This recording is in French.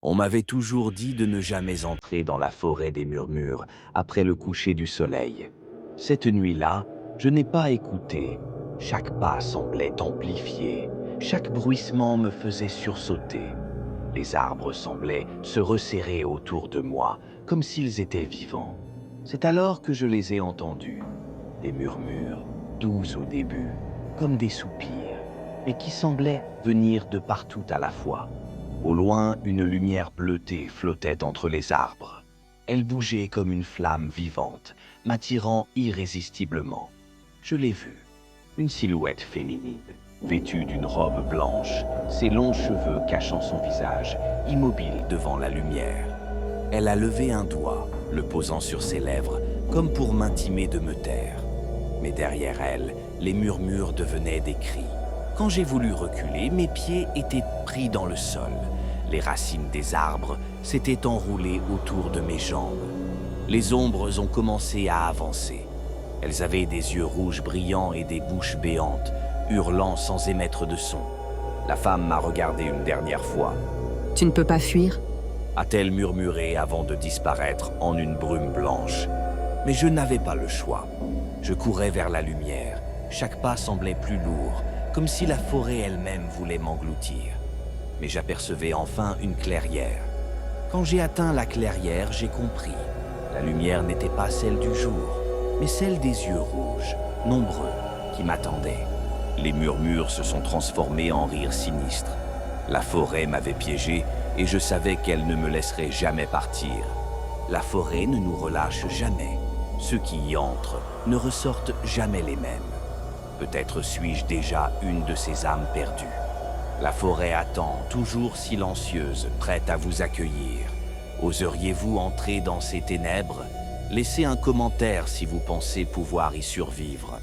On m'avait toujours dit de ne jamais entrer dans la forêt des murmures après le coucher du soleil. Cette nuit-là, je n'ai pas écouté. Chaque pas semblait amplifié, chaque bruissement me faisait sursauter. Les arbres semblaient se resserrer autour de moi, comme s'ils étaient vivants. C'est alors que je les ai entendus. Des murmures, doux au début, comme des soupirs, mais qui semblaient venir de partout à la fois. Au loin, une lumière bleutée flottait entre les arbres. Elle bougeait comme une flamme vivante, m'attirant irrésistiblement. Je l'ai vue, une silhouette féminine, vêtue d'une robe blanche, ses longs cheveux cachant son visage, immobile devant la lumière. Elle a levé un doigt, le posant sur ses lèvres, comme pour m'intimer de me taire. Mais derrière elle, les murmures devenaient des cris. Quand j'ai voulu reculer, mes pieds étaient pris dans le sol. Les racines des arbres s'étaient enroulées autour de mes jambes. Les ombres ont commencé à avancer. Elles avaient des yeux rouges brillants et des bouches béantes, hurlant sans émettre de son. La femme m'a regardé une dernière fois. « Tu ne peux pas fuir ?» a-t-elle murmuré avant de disparaître en une brume blanche. Mais je n'avais pas le choix. Je courais vers la lumière. Chaque pas semblait plus lourd, comme si la forêt elle-même voulait m'engloutir. Mais j'apercevais enfin une clairière. Quand j'ai atteint la clairière, j'ai compris. La lumière n'était pas celle du jour, mais celle des yeux rouges, nombreux, qui m'attendaient. Les murmures se sont transformés en rires sinistres. La forêt m'avait piégé et je savais qu'elle ne me laisserait jamais partir. La forêt ne nous relâche jamais. Ceux qui y entrent ne ressortent jamais les mêmes. Peut-être suis-je déjà une de ces âmes perdues. La forêt attend, toujours silencieuse, prête à vous accueillir. Oseriez-vous entrer dans ces ténèbres? Laissez un commentaire si vous pensez pouvoir y survivre.